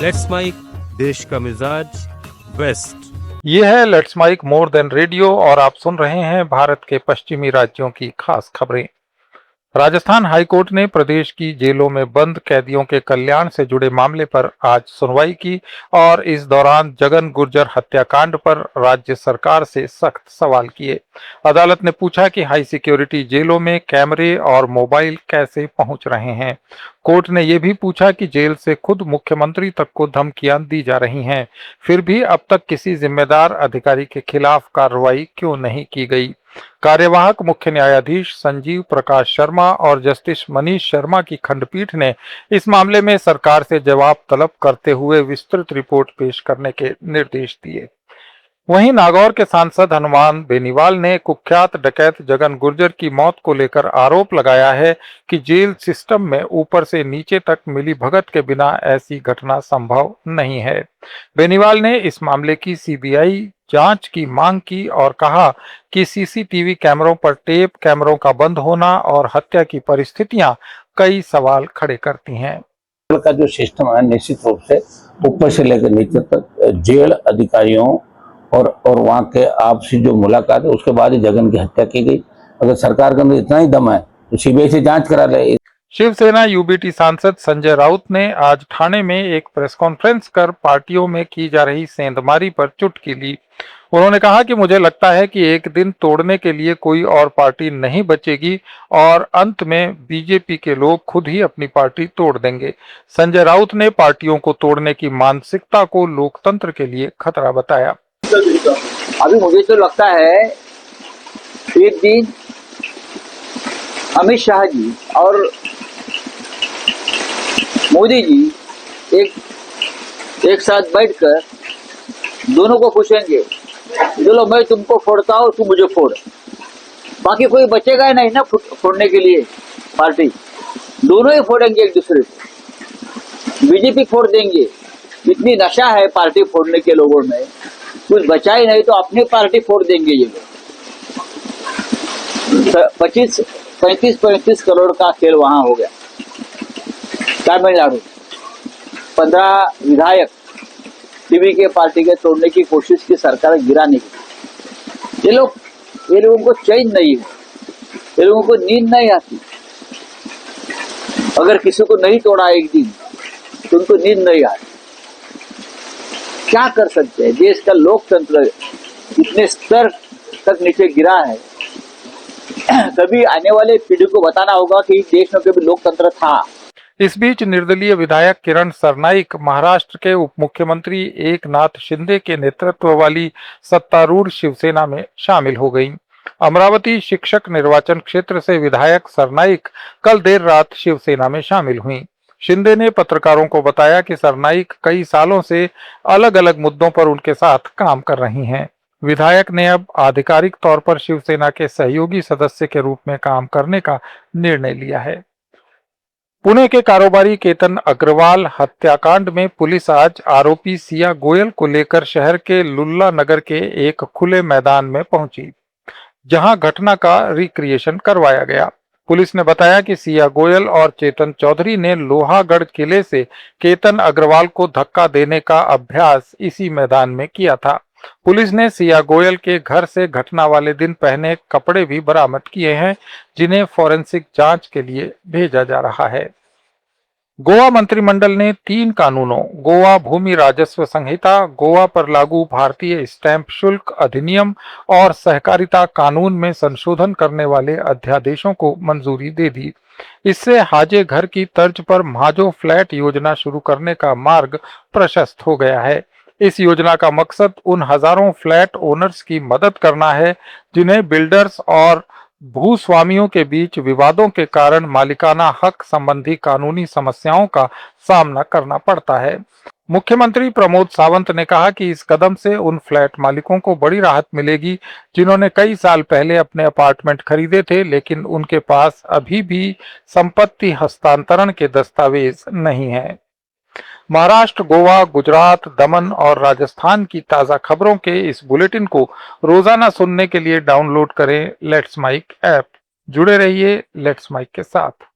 Let's mic देश का मिजाज वेस्ट। ये है let's mic more than radio और आप सुन रहे हैं भारत के पश्चिमी राज्यों की खास खबरें। राजस्थान हाईकोर्ट ने प्रदेश की जेलों में बंद कैदियों के कल्याण से जुड़े मामले पर आज सुनवाई की और इस दौरान जगन गुर्जर हत्याकांड पर राज्य सरकार से सख्त सवाल किए। अदालत ने पूछा कि हाई सिक्योरिटी जेलों में कैमरे और मोबाइल कैसे पहुंच रहे हैं। कोर्ट ने यह भी पूछा कि जेल से खुद मुख्यमंत्री तक को धमकियां दी जा रही हैं, फिर भी अब तक किसी जिम्मेदार अधिकारी के खिलाफ कार्रवाई क्यों नहीं की गई। कार्यवाहक मुख्य न्यायाधीश संजीव प्रकाश शर्मा और जस्टिस मनीष शर्मा की खंडपीठ ने इस मामले में सरकार से जवाब तलब करते हुए विस्तृत रिपोर्ट पेश करने के निर्देश दिए। वहीं नागौर के सांसद हनुमान बेनीवाल ने कुख्यात डकैत जगन गुर्जर की मौत को लेकर आरोप लगाया है कि जेल सिस्टम में ऊपर से नीचे तक मिली भगत के बिना ऐसी घटना संभव नहीं है। बेनीवाल ने इस मामले की सीबीआई जांच की मांग की और कहा कि सीसीटीवी कैमरों पर टेप कैमरों का बंद होना और हत्या की परिस्थितियां कई सवाल खड़े करती हैं। का जो सिस्टम है निश्चित रूप से ऊपर से लेकर नीचे तक जेल अधिकारियों और वहाँ के आपसी जो मुलाकात है उसके बाद ही जगन की हत्या की गई। अगर सरकार के अंदर इतना ही दम है तो सीबीआई से जांच करा ले। शिवसेना यूबीटी सांसद संजय राउत ने आज ठाणे में एक प्रेस कॉन्फ्रेंस कर पार्टियों में की जा रही सेंधमारी पर चुटकी ली। उन्होंने कहा कि मुझे लगता है कि एक दिन तोड़ने के लिए कोई और पार्टी नहीं बचेगी और अंत में बीजेपी के लोग खुद ही अपनी पार्टी तोड़ देंगे। संजय राउत ने पार्टियों को तोड़ने की मानसिकता को लोकतंत्र के लिए खतरा बताया। अभी मुझे तो लगता है एक दिन अमित शाह जी और मोदी जी एक साथ बैठकर दोनों को पूछेंगे, चलो मैं तुमको फोड़ता हूँ, तुम मुझे फोड़। बाकी कोई बचेगा ही नहीं ना फोड़ने के लिए। पार्टी दोनों ही फोड़ेंगे एक दूसरे को। बीजेपी फोड़ देंगे, इतनी नशा है पार्टी फोड़ने के लोगों में, कुछ बचा ही नहीं तो अपनी पार्टी फोड़ देंगे ये लोग। 35 करोड़ का खेल वहां हो गया। तमिलनाडु 15 विधायक टीवी के पार्टी के तोड़ने की कोशिश की, सरकार गिराने की। ये लोगों को चैन नहीं है, ये लोगों को नींद नहीं आती। अगर किसी को नहीं तोड़ा एक दिन तो उनको नींद नहीं आती। क्या कर सकते हैं? देश का लोकतंत्र इतने स्तर तक नीचे गिरा है। कभी आने वाले पीढ़ी को बताना होगा कि देश में कभी लोकतंत्र था। इस बीच निर्दलीय विधायक किरण सरनाइक महाराष्ट्र के उप मुख्यमंत्री एकनाथ शिंदे के नेतृत्व वाली सत्तारूढ़ शिवसेना में शामिल हो गईं। अमरावती शिक्षक निर्वाचन क्षेत्र से विधायक सरनाइक कल देर रात शिवसेना में शामिल हुईं। शिंदे ने पत्रकारों को बताया कि सरनाइक कई सालों से अलग अलग मुद्दों पर उनके साथ काम कर रही हैं। विधायक ने अब आधिकारिक तौर पर शिवसेना के सहयोगी सदस्य के रूप में काम करने का निर्णय लिया है। पुणे के कारोबारी केतन अग्रवाल हत्याकांड में पुलिस आज आरोपी सिया गोयल को लेकर शहर के लुल्ला नगर के एक खुले मैदान में पहुंची, जहां घटना का रिक्रिएशन करवाया गया। पुलिस ने बताया कि सिया गोयल और चेतन चौधरी ने लोहागढ़ किले से केतन अग्रवाल को धक्का देने का अभ्यास इसी मैदान में किया था। पुलिस ने सिया गोयल के घर से घटना वाले दिन पहने कपड़े भी बरामद किए हैं, जिन्हें फोरेंसिक जांच के लिए भेजा जा रहा है। गोवा मंत्रिमंडल ने 3 कानूनों गोवा भूमि राजस्व संहिता, गोवा पर लागू भारतीय स्टैंप शुल्क अधिनियम और सहकारिता कानून में संशोधन करने वाले अध्यादेशों को मंजूरी दे दी। इससे हाजे घर की तर्ज पर महाजो फ्लैट योजना शुरू करने का मार्ग प्रशस्त हो गया है। इस योजना का मकसद उन हजारों फ्लैट ओनर्स की मदद करना है जिन्हें बिल्डर्स और भूस्वामियों के बीच विवादों के कारण मालिकाना हक संबंधी कानूनी समस्याओं का सामना करना पड़ता है। मुख्यमंत्री प्रमोद सावंत ने कहा कि इस कदम से उन फ्लैट मालिकों को बड़ी राहत मिलेगी जिन्होंने कई साल पहले अपने अपार्टमेंट खरीदे थे, लेकिन उनके पास अभी भी संपत्ति हस्तांतरण के दस्तावेज नहीं है। महाराष्ट्र, गोवा, गुजरात, दमन और राजस्थान की ताजा खबरों के इस बुलेटिन को रोजाना सुनने के लिए डाउनलोड करें लेट्स माइक ऐप। जुड़े रहिए लेट्स माइक के साथ।